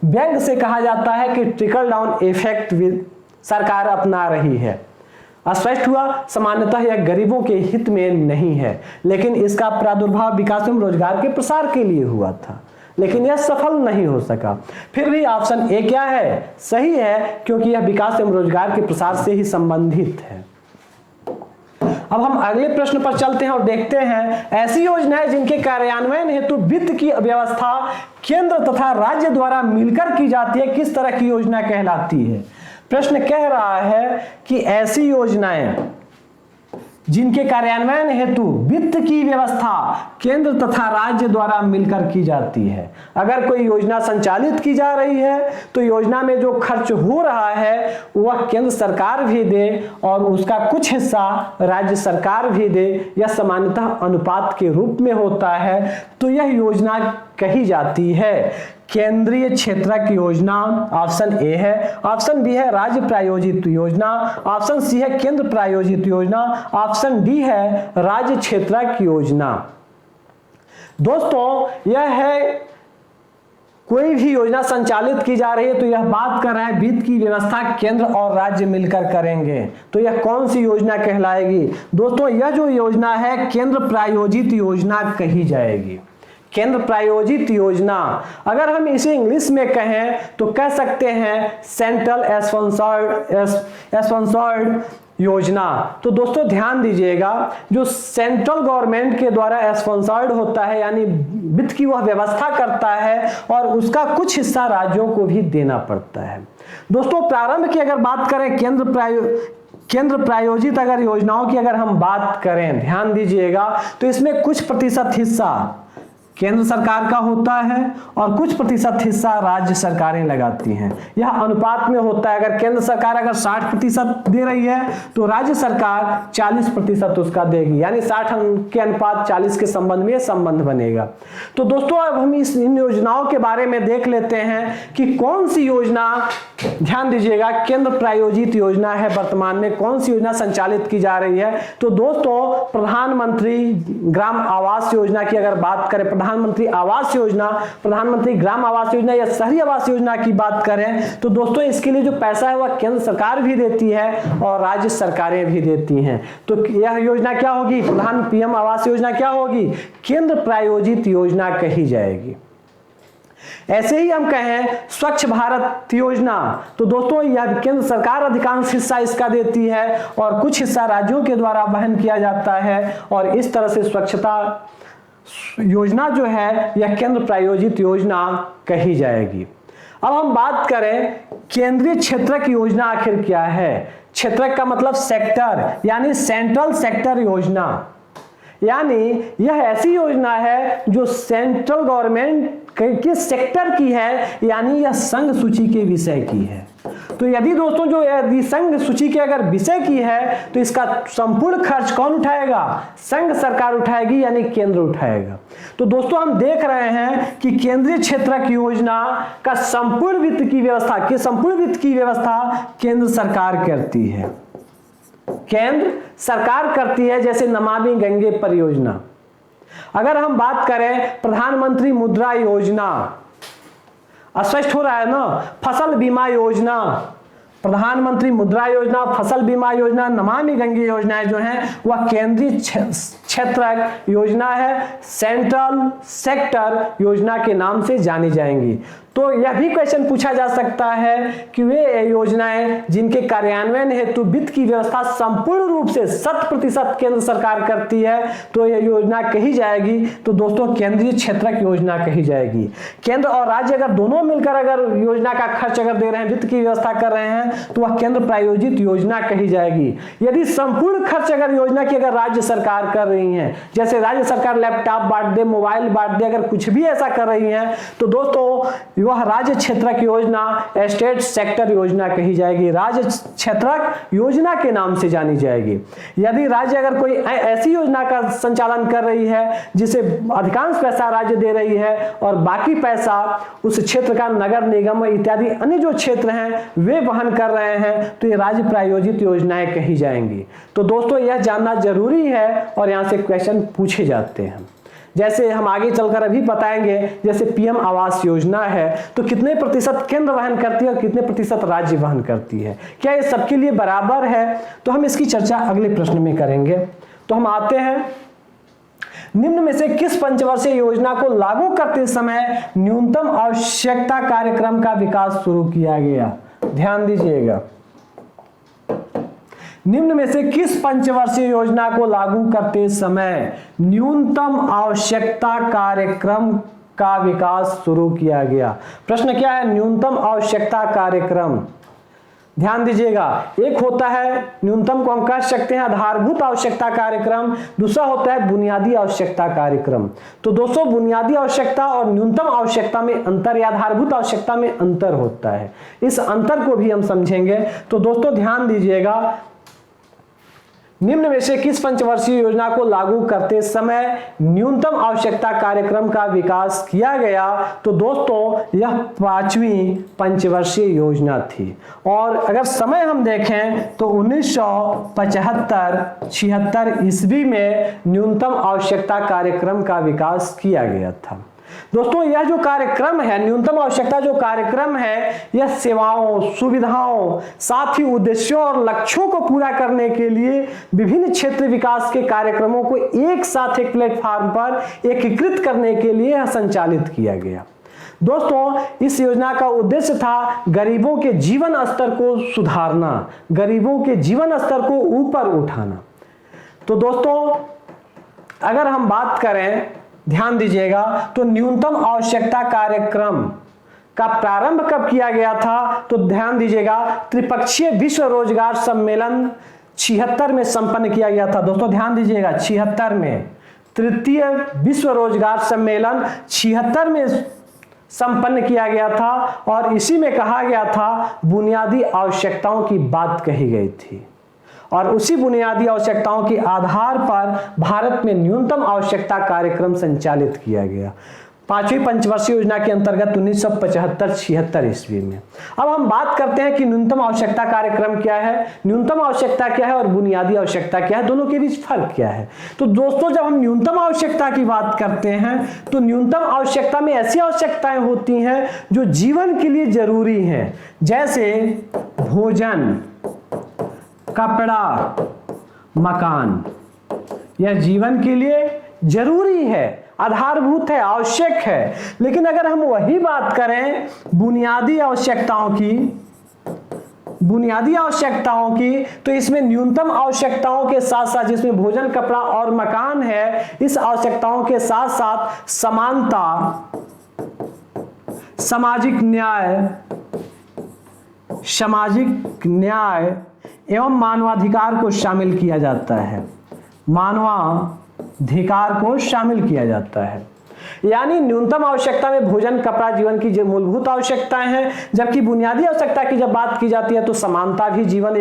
[SPEAKER 1] व्यंग से कहा जाता है कि ट्रिकल डाउन इफेक्ट सरकार अपना रही है। स्पष्ट हुआ, सामान्यतः यह गरीबों के हित में नहीं है, लेकिन इसका प्रादुर्भाव विकास एवं रोजगार के प्रसार के लिए हुआ था, लेकिन यह सफल नहीं हो सका। फिर भी ऑप्शन ए क्या है, सही है, क्योंकि यह विकास एवं रोजगार के प्रसार से ही संबंधित है। अब हम अगले प्रश्न पर चलते हैं और देखते हैं ऐसी योजनाएं जिनके कार्यान्वयन हेतु वित्त की व्यवस्था केंद्र तथा राज्य द्वारा मिलकर की जाती है, किस तरह की योजना कहलाती है। प्रश्न कह रहा है कि ऐसी योजनाएं जिनके कार्यान्वयन हेतु वित्त की व्यवस्था केंद्र तथा राज्य द्वारा मिलकर की जाती है। अगर कोई योजना संचालित की जा रही है तो योजना में जो खर्च हो रहा है वह केंद्र सरकार भी दे और उसका कुछ हिस्सा राज्य सरकार भी दे, यह सामान्यतः अनुपात के रूप में होता है, तो यह योजना कही जाती है केंद्रीय क्षेत्रक योजना। ऑप्शन ए है। ऑप्शन बी है राज्य प्रायोजित योजना। ऑप्शन सी है केंद्र प्रायोजित योजना। ऑप्शन डी है राज्य क्षेत्रक योजना। दोस्तों यह है कोई भी योजना संचालित की जा रही है तो यह बात कर रहा है वित्त की व्यवस्था केंद्र और राज्य मिलकर करेंगे, तो यह कौन सी योजना कहलाएगी। दोस्तों यह जो योजना है केंद्र प्रायोजित योजना कही जाएगी। केंद्र प्रायोजित योजना, अगर हम इसे इंग्लिश में कहें तो कह सकते हैं सेंट्रल स्पॉन्सर्ड योजना। तो दोस्तों ध्यान दीजिएगा, जो सेंट्रल गवर्नमेंट के द्वारा स्पॉन्सर्ड होता है यानी वित्त की वह व्यवस्था करता है और उसका कुछ हिस्सा राज्यों को भी देना पड़ता है। दोस्तों प्रारंभ की अगर बात करें केंद्र प्रायोजित अगर योजनाओं की अगर हम बात करें, ध्यान दीजिएगा, तो इसमें कुछ प्रतिशत हिस्सा केंद्र सरकार का होता है और कुछ प्रतिशत हिस्सा राज्य सरकारें लगाती हैं। यह अनुपात में होता है। अगर केंद्र सरकार अगर 60% दे रही है तो राज्य सरकार 40% उसका देगी, यानी 60 के अनुपात 40 के संबंध में संबंध बनेगा। तो दोस्तों अब हम इन योजनाओं के बारे में देख लेते हैं कि कौन सी योजना, ध्यान दीजिएगा, केंद्र प्रायोजित योजना है, वर्तमान में कौन सी योजना संचालित की जा रही है। तो दोस्तों प्रधानमंत्री ग्राम आवास योजना की अगर बात करें, प्रधानमंत्री आवास योजना, प्रधानमंत्री ग्राम आवास योजना या शहरी आवास योजना की बात करें तो दोस्तों इसके लिए जो पैसा है वह केंद्र सरकार भी देती है और राज्य सरकारें भी देती हैं। तो यह योजना क्या होगी, प्रधान पीएम आवास योजना क्या होगी, केंद्र प्रायोजित योजना कही जाएगी। ऐसे ही हम कहें स्वच्छ भारत योजना, तो दोस्तों यह केंद्र सरकार अधिकांश हिस्सा इसका देती है और कुछ हिस्सा राज्यों के द्वारा वहन किया जाता है, और इस तरह से स्वच्छता योजना जो है यह केंद्र प्रायोजित योजना कही जाएगी। अब हम बात करें केंद्रीय क्षेत्रक योजना आखिर क्या है। क्षेत्रक का मतलब सेक्टर, यानी सेंट्रल सेक्टर योजना, यानी यह ऐसी योजना है जो सेंट्रल गवर्नमेंट के सेक्टर की है, यानी यह संघ सूची के विषय की है। तो यदि दोस्तों जो यदि संघ सूची के अगर विषय की है तो इसका संपूर्ण खर्च कौन उठाएगा? संघ सरकार उठाएगी, यानी केंद्र उठाएगा। तो दोस्तों हम देख रहे हैं कि केंद्रीय क्षेत्रक योजना का संपूर्ण वित्त की व्यवस्था केंद्र सरकार करती है। केंद्र सरकार करती है, जैसे नमामि गंगे परियोजना। अगर हम बात करें प्रधानमंत्री मुद्रा योजना, स्पष्ट हो रहा है ना, फसल बीमा योजना, प्रधानमंत्री मुद्रा योजना, फसल बीमा योजना, नमामि गंगे योजनाएं जो हैं वह केंद्रीय क्षेत्रक योजना है, सेंट्रल सेक्टर योजना के नाम से जानी जाएंगी। तो यह भी क्वेश्चन पूछा जा सकता है कि वे योजनाएं जिनके कार्यान्वयन हेतु वित्त की व्यवस्था संपूर्ण रूप से 100% केंद्र सरकार करती है, तो यह योजना कही जाएगी। तो दोस्तों केंद्रीय क्षेत्रक योजना कही जाएगी। केंद्र और राज्य अगर दोनों मिलकर अगर योजना का खर्च अगर दे रहे हैं, वित्त की व्यवस्था कर रहे हैं, तो वह केंद्र प्रायोजित योजना कही जाएगी। यदि संपूर्ण खर्च अगर योजना की अगर राज्य सरकार कर रही है, जैसे राज्य सरकार लैपटॉप बांट दे, मोबाइल बांट दे, अगर कुछ भी ऐसा कर रही है, तो दोस्तों वह राज्य क्षेत्रक योजना स्टेट सेक्टर योजना कही जाएगी, राज्य क्षेत्रक योजना के नाम से जानी जाएगी। यदि राज्य अगर कोई ऐसी योजना का संचालन कर रही है जिसे अधिकांश पैसा राज्य दे रही है और बाकी पैसा उस क्षेत्र का नगर निगम इत्यादि अन्य जो क्षेत्र हैं वे वहन कर रहे हैं, तो ये राज्य प्रायोजित योजनाएं कही जाएंगी। तो दोस्तों यह जानना जरूरी है और यहां से क्वेश्चन पूछे जाते हैं। जैसे हम आगे चलकर अभी बताएंगे, जैसे पीएम आवास योजना है, तो कितने प्रतिशत केंद्र वहन करती है और कितने प्रतिशत राज्य वहन करती है, क्या ये सबके लिए बराबर है? तो हम इसकी चर्चा अगले प्रश्न में करेंगे। तो हम आते हैं, निम्न में से किस पंचवर्षीय योजना को लागू करते समय न्यूनतम आवश्यकता कार्यक्रम का विकास शुरू किया गया? ध्यान दीजिएगा, निम्न में से किस पंचवर्षीय योजना को लागू करते समय न्यूनतम आवश्यकता कार्यक्रम का विकास शुरू किया गया? प्रश्न क्या है? न्यूनतम आवश्यकता कार्यक्रम। ध्यान दीजिएगा, एक होता है न्यूनतम को हम कह सकते हैं आधारभूत आवश्यकता कार्यक्रम, दूसरा होता है बुनियादी आवश्यकता कार्यक्रम। तो दोस्तों बुनियादी आवश्यकता और न्यूनतम आवश्यकता में अंतर या आधारभूत आवश्यकता में अंतर होता है, इस अंतर को भी हम समझेंगे। तो दोस्तों ध्यान दीजिएगा, निम्न में से किस पंचवर्षीय योजना को लागू करते समय न्यूनतम आवश्यकता कार्यक्रम का विकास किया गया? तो दोस्तों यह 5वीं पंचवर्षीय योजना थी। और अगर समय हम देखें तो 1975-76 ईस्वी में न्यूनतम आवश्यकता कार्यक्रम का विकास किया गया था। दोस्तों यह जो कार्यक्रम है, न्यूनतम आवश्यकता जो कार्यक्रम है, यह सेवाओं, सुविधाओं, साथ ही उद्देश्यों और लक्ष्यों को पूरा करने के लिए विभिन्न क्षेत्र विकास के कार्यक्रमों को एक साथ एक प्लेटफॉर्म पर एकीकृत करने के लिए संचालित किया गया। दोस्तों इस योजना का उद्देश्य था गरीबों के जीवन स्तर को सुधारना, गरीबों के जीवन स्तर को ऊपर उठाना। तो दोस्तों अगर हम बात करें, ध्यान दीजिएगा, तो न्यूनतम आवश्यकता कार्यक्रम का प्रारंभ कब किया गया था? तो ध्यान दीजिएगा, त्रिपक्षीय विश्व रोजगार सम्मेलन 76 में संपन्न किया गया था। दोस्तों ध्यान दीजिएगा, 76 में तृतीय विश्व रोजगार सम्मेलन 76 में संपन्न किया गया था और इसी में कहा गया था बुनियादी आवश्यकताओं की बात कही गई थी और उसी बुनियादी आवश्यकताओं के आधार पर भारत में न्यूनतम आवश्यकता कार्यक्रम संचालित किया गया 5वीं पंचवर्षीय योजना के अंतर्गत 1975-76 ईस्वी में। अब हम बात करते हैं कि न्यूनतम आवश्यकता कार्यक्रम क्या है, न्यूनतम आवश्यकता क्या है और बुनियादी आवश्यकता क्या है, दोनों के बीच फर्क क्या है। तो दोस्तों जब हम न्यूनतम आवश्यकता की बात करते हैं तो न्यूनतम आवश्यकता में ऐसी आवश्यकताएं होती हैं जो जीवन के लिए जरूरी हैं, जैसे भोजन, कपड़ा, मकान। यह जीवन के लिए जरूरी है, आधारभूत है, आवश्यक है। लेकिन अगर हम वही बात करें बुनियादी आवश्यकताओं की, तो इसमें न्यूनतम आवश्यकताओं के साथ साथ, जिसमें भोजन, कपड़ा और मकान है, इस आवश्यकताओं के साथ साथ समानता, सामाजिक न्याय एवं मानवाधिकार को शामिल किया जाता है, मानवाधिकार को शामिल किया जाता है। यानी न्यूनतम आवश्यकता में भोजन, कपड़ा, जीवन की जो मूलभूत आवश्यकताएं हैं, जबकि बुनियादी आवश्यकता की जब बात की जाती है तो समानता भी जीवन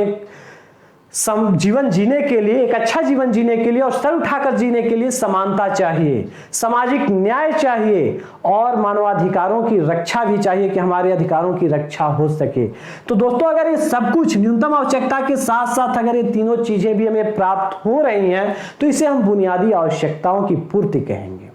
[SPEAKER 1] जीने के लिए, एक अच्छा जीवन जीने के लिए और सर उठाकर जीने के लिए समानता चाहिए, सामाजिक न्याय चाहिए और मानवाधिकारों की रक्षा भी चाहिए कि हमारे अधिकारों की रक्षा हो सके। तो दोस्तों अगर ये सब कुछ न्यूनतम आवश्यकता के साथ साथ अगर ये तीनों चीजें भी हमें प्राप्त हो रही हैं तो इसे हम बुनियादी आवश्यकताओं की पूर्ति कहेंगे।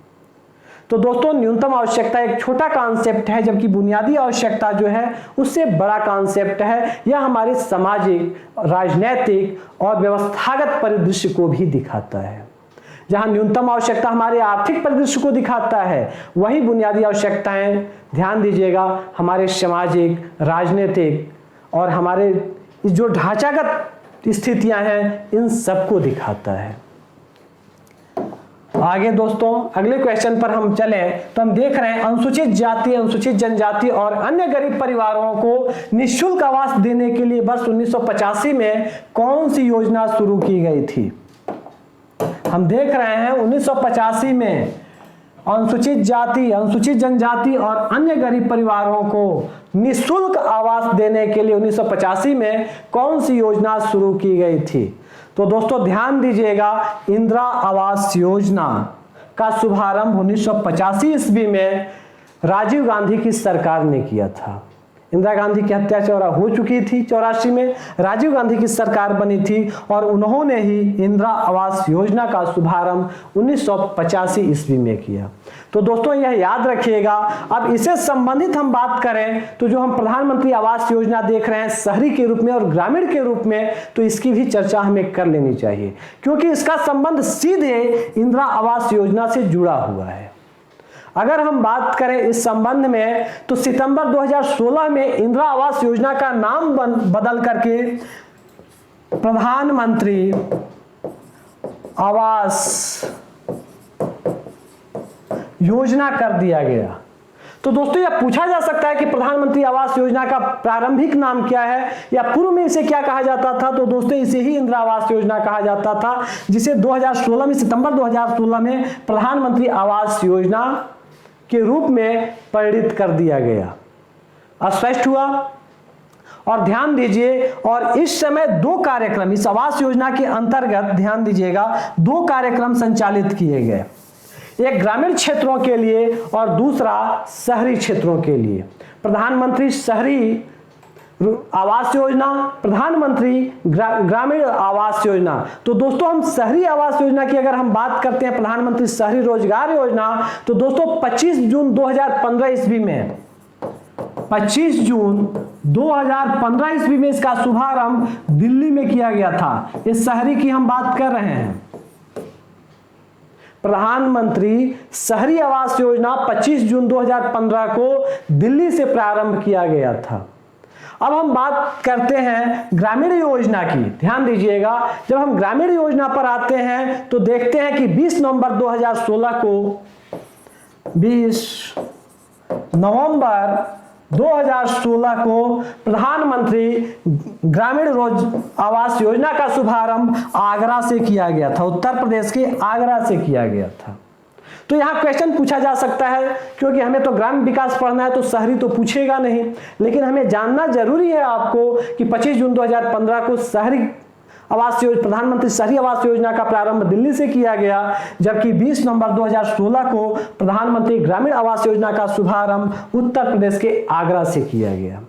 [SPEAKER 1] तो दोस्तों न्यूनतम आवश्यकता एक छोटा कॉन्सेप्ट है, जबकि बुनियादी आवश्यकता जो है उससे बड़ा कॉन्सेप्ट है। यह हमारे सामाजिक, राजनीतिक और व्यवस्थागत परिदृश्य को भी दिखाता है। जहां न्यूनतम आवश्यकता हमारे आर्थिक परिदृश्य को दिखाता है, वही बुनियादी आवश्यकताएं, ध्यान दीजिएगा, हमारे सामाजिक, राजनीतिक और हमारे जो ढांचागत स्थितियां हैं इन सबको दिखाता है। आगे दोस्तों अगले क्वेश्चन पर हम चलें तो हम देख रहे हैं अनुसूचित जाति, अनुसूचित जनजाति और अन्य गरीब परिवारों को निःशुल्क आवास देने के लिए वर्ष 1985 में कौन सी योजना शुरू की गई थी। हम देख रहे हैं 1985 में अनुसूचित जाति, अनुसूचित जनजाति और अन्य गरीब परिवारों को निःशुल्क आवास देने के लिए 1985 में कौन सी योजना शुरू की गई थी। तो दोस्तों ध्यान दीजिएगा, इंदिरा आवास योजना का शुभारंभ 1985 ईस्वी में राजीव गांधी की सरकार ने किया था। इंदिरा गांधी की हत्या हो चुकी थी 84 में, राजीव गांधी की सरकार बनी थी और उन्होंने ही इंदिरा आवास योजना का शुभारंभ 1985 ईस्वी में किया। तो दोस्तों यह याद रखिएगा। अब इससे संबंधित हम बात करें तो जो हम प्रधानमंत्री आवास योजना देख रहे हैं शहरी के रूप में और ग्रामीण के रूप में, तो इसकी भी चर्चा हमें कर लेनी चाहिए क्योंकि इसका संबंध सीधे इंदिरा आवास योजना से जुड़ा हुआ है। अगर हम बात करें इस संबंध में तो सितंबर 2016 में इंदिरा आवास योजना का नाम बदल करके प्रधानमंत्री आवास योजना कर दिया गया। तो दोस्तों यह पूछा जा सकता है कि प्रधानमंत्री आवास योजना का प्रारंभिक नाम क्या है या पूर्व में इसे क्या कहा जाता था। तो दोस्तों इसे ही इंदिरा आवास योजना कहा जाता था, जिसे 2016 में, सितंबर 2016 में प्रधानमंत्री आवास योजना के रूप में परिणित कर दिया गया। स्पष्ट हुआ। और ध्यान दीजिए, और इस समय दो कार्यक्रम इस आवास योजना के अंतर्गत, ध्यान दीजिएगा, दो कार्यक्रम संचालित किए गए, एक ग्रामीण क्षेत्रों के लिए और दूसरा शहरी क्षेत्रों के लिए। प्रधानमंत्री शहरी आवास योजना, प्रधानमंत्री ग्रामीण आवास योजना। तो दोस्तों हम शहरी आवास योजना की अगर हम बात करते हैं, प्रधानमंत्री शहरी रोजगार योजना, तो दोस्तों 25 जून 2015 ईस्वी में, 25 जून 2015 ईस्वी में इसका शुभारंभ दिल्ली में किया गया था। इस शहरी की हम बात कर रहे हैं। प्रधानमंत्री शहरी आवास योजना 25 जून 2015 को दिल्ली से प्रारंभ किया गया था। अब हम बात करते हैं ग्रामीण योजना की। ध्यान दीजिएगा, जब हम ग्रामीण योजना पर आते हैं तो देखते हैं कि 20 नवंबर 2016 को 20 नवंबर 2016 को प्रधानमंत्री ग्रामीण आवास योजना का शुभारंभ आगरा से किया गया था, उत्तर प्रदेश के आगरा से किया गया था। तो यहां क्वेश्चन पूछा जा सकता है, क्योंकि हमें तो ग्रामीण विकास पढ़ना है तो शहरी तो पूछेगा नहीं, लेकिन हमें जानना जरूरी है आपको कि 25 जून 2015 को शहरी आवास योजना, प्रधानमंत्री शहरी आवास योजना का प्रारंभ दिल्ली से किया गया, जबकि 20 नवंबर 2016 को प्रधानमंत्री ग्रामीण आवास योजना का शुभारंभ उत्तर प्रदेश के आगरा से किया गया।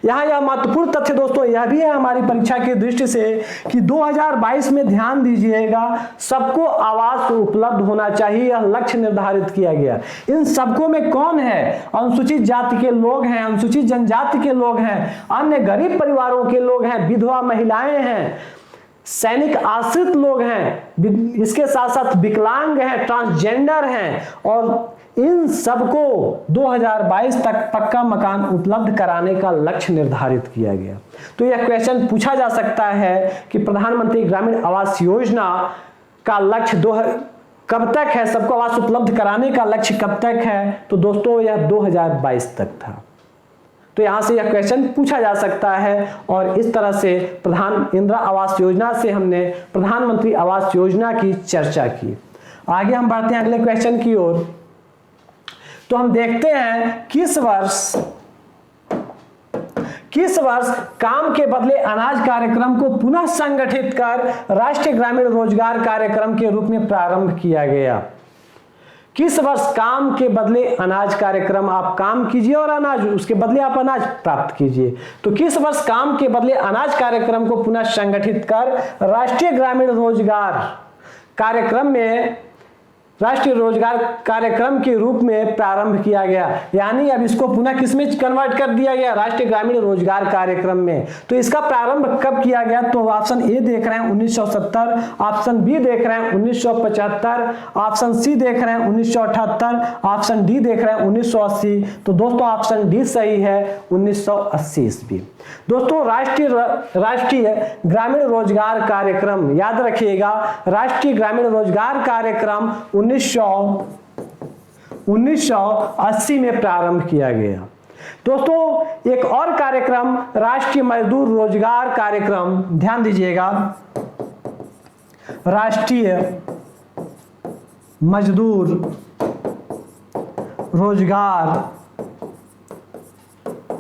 [SPEAKER 1] यहाँ यह महत्वपूर्ण तथ्य दोस्तों यह भी है हमारी परीक्षा की दृष्टि से कि 2022 में, ध्यान दीजिएगा, सबको आवास उपलब्ध होना चाहिए, यह लक्ष्य निर्धारित किया गया। इन सबको में कौन है? अनुसूचित जाति के लोग हैं, अनुसूचित जनजाति के लोग हैं, अन्य गरीब परिवारों के लोग हैं, विधवा महिलाएं हैं, सैनिक आश्रित लोग हैं, इसके साथ साथ विकलांग हैं, ट्रांसजेंडर हैं, और इन सबको 2022 तक पक्का मकान उपलब्ध कराने का लक्ष्य निर्धारित किया गया। तो यह क्वेश्चन पूछा जा सकता है कि प्रधानमंत्री ग्रामीण आवास योजना का लक्ष्य कब तक है, सबको आवास उपलब्ध कराने का लक्ष्य कब तक है? तो दोस्तों यह 2022 तक था। तो यहां से यह क्वेश्चन पूछा जा सकता है, और इस तरह से इंदिरा आवास योजना से हमने प्रधानमंत्री आवास योजना की चर्चा की। आगे हम बढ़ते हैं अगले क्वेश्चन की ओर। तो हम देखते हैं किस वर्ष काम के बदले अनाज कार्यक्रम को पुनः संगठित कर राष्ट्रीय ग्रामीण रोजगार कार्यक्रम के रूप में प्रारंभ किया गया। किस वर्ष काम के बदले अनाज कार्यक्रम, आप काम कीजिए और अनाज उसके बदले आप अनाज प्राप्त कीजिए, तो किस वर्ष काम के बदले अनाज कार्यक्रम को पुनः संगठित कर राष्ट्रीय ग्रामीण रोजगार कार्यक्रम के रूप में प्रारंभ किया गया। यानी अब इसको पुनः किसमें कन्वर्ट कर दिया गया, राष्ट्रीय ग्रामीण रोजगार कार्यक्रम में। तो इसका प्रारंभ कब किया गया, तो ऑप्शन ए देख रहे हैं 1970, ऑप्शन बी देख रहे हैं 1975, ऑप्शन सी देख रहे हैं 1978, ऑप्शन डी देख रहे हैं 1980। तो दोस्तों ऑप्शन डी सही है, 1980 ईस्वी। दोस्तों राष्ट्रीय ग्रामीण रोजगार कार्यक्रम, याद रखिएगा, राष्ट्रीय ग्रामीण रोजगार कार्यक्रम 1980 में प्रारंभ किया गया। दोस्तों एक और कार्यक्रम राष्ट्रीय मजदूर रोजगार कार्यक्रम, ध्यान दीजिएगा, राष्ट्रीय मजदूर रोजगार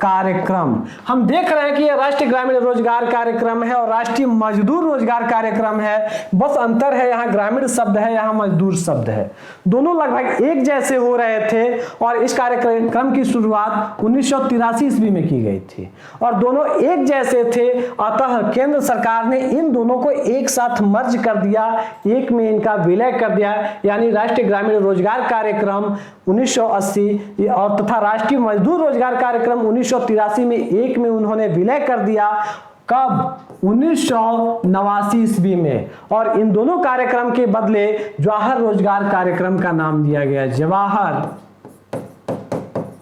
[SPEAKER 1] कार्यक्रम। हम देख रहे हैं कि यह राष्ट्रीय ग्रामीण रोजगार कार्यक्रम है और राष्ट्रीय मजदूर रोजगार कार्यक्रम है, बस अंतर है यहाँ ग्रामीण शब्द है, यहाँ मजदूर शब्द है। दोनों लगभग एक जैसे हो रहे थे और इस कार्यक्रम की शुरुआत 1983 ईस्वी में की गई थी और दोनों एक जैसे थे। अतः केंद्र सरकार ने इन दोनों को एक साथ मर्ज कर दिया, एक में इनका विलय कर दिया, यानी राष्ट्रीय ग्रामीण रोजगार कार्यक्रम 1980 और तथा राष्ट्रीय मजदूर रोजगार कार्यक्रम 1983 में एक में उन्होंने विलय कर दिया। कब, 1989 ईस्वी में। और इन दोनों कार्यक्रम के बदले जवाहर रोजगार कार्यक्रम का नाम दिया गया, जवाहर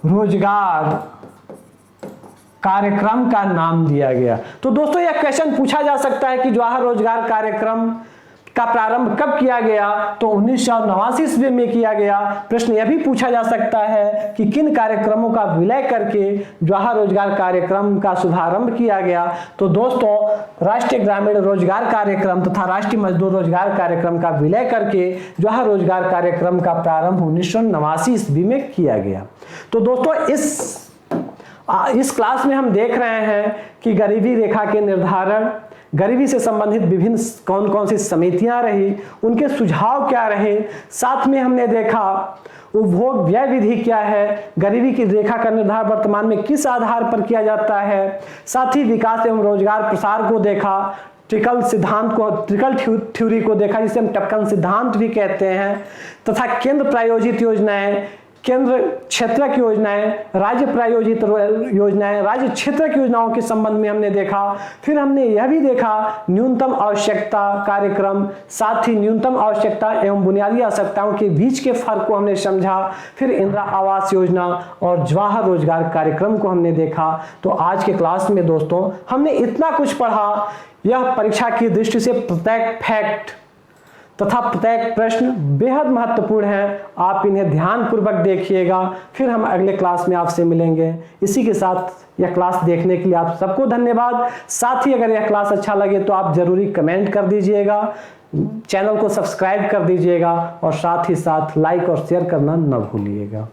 [SPEAKER 1] रोजगार कार्यक्रम का नाम दिया गया। तो दोस्तों यह क्वेश्चन पूछा जा सकता है कि जवाहर रोजगार कार्यक्रम का प्रारंभ कब किया गया, तो 1989 ईस्वी में किया गया। प्रश्न यह भी पूछा जा सकता है कि किन कार्यक्रमों का विलय करके जवाहर रोजगार कार्यक्रम का शुभारंभ किया गया। तो दोस्तों राष्ट्रीय ग्रामीण रोजगार कार्यक्रम तथा राष्ट्रीय मजदूर रोजगार कार्यक्रम का विलय करके जवाहर रोजगार कार्यक्रम का प्रारंभ 1989 ईस्वी में किया गया। तो दोस्तों इस क्लास में हम देख रहे हैं कि गरीबी रेखा के निर्धारण, गरीबी से संबंधित विभिन्न कौन कौन सी समितियां रही, उनके सुझाव क्या रहे, साथ में हमने देखा उपभोग व्यय विधि क्या है, गरीबी की रेखा का निर्धारण वर्तमान में किस आधार पर किया जाता है, साथ ही विकास एवं रोजगार प्रसार को देखा, ट्रिकल थ्योरी को देखा जिसे हम टपकन सिद्धांत भी कहते हैं, तथा केंद्र प्रायोजित योजनाएं, केंद्र क्षेत्रक योजनाएं, राज्य प्रायोजित योजनाएं, राज्य क्षेत्रक योजनाओं के संबंध में हमने देखा। फिर हमने यह भी देखा न्यूनतम आवश्यकता कार्यक्रम, साथ ही न्यूनतम आवश्यकता एवं बुनियादी आवश्यकताओं के बीच के फर्क को हमने समझा। फिर इंदिरा आवास योजना और जवाहर रोजगार कार्यक्रम को हमने देखा। तो आज के क्लास में दोस्तों हमने इतना कुछ पढ़ा। यह परीक्षा की दृष्टि से प्रत्येक फैक्ट तथा प्रत्येक प्रश्न बेहद महत्वपूर्ण है, आप इन्हें ध्यानपूर्वक देखिएगा। फिर हम अगले क्लास में आपसे मिलेंगे। इसी के साथ यह क्लास देखने के लिए आप सबको धन्यवाद। साथ ही अगर यह क्लास अच्छा लगे तो आप जरूरी कमेंट कर दीजिएगा, चैनल को सब्सक्राइब कर दीजिएगा और साथ ही साथ लाइक और शेयर करना न भूलिएगा।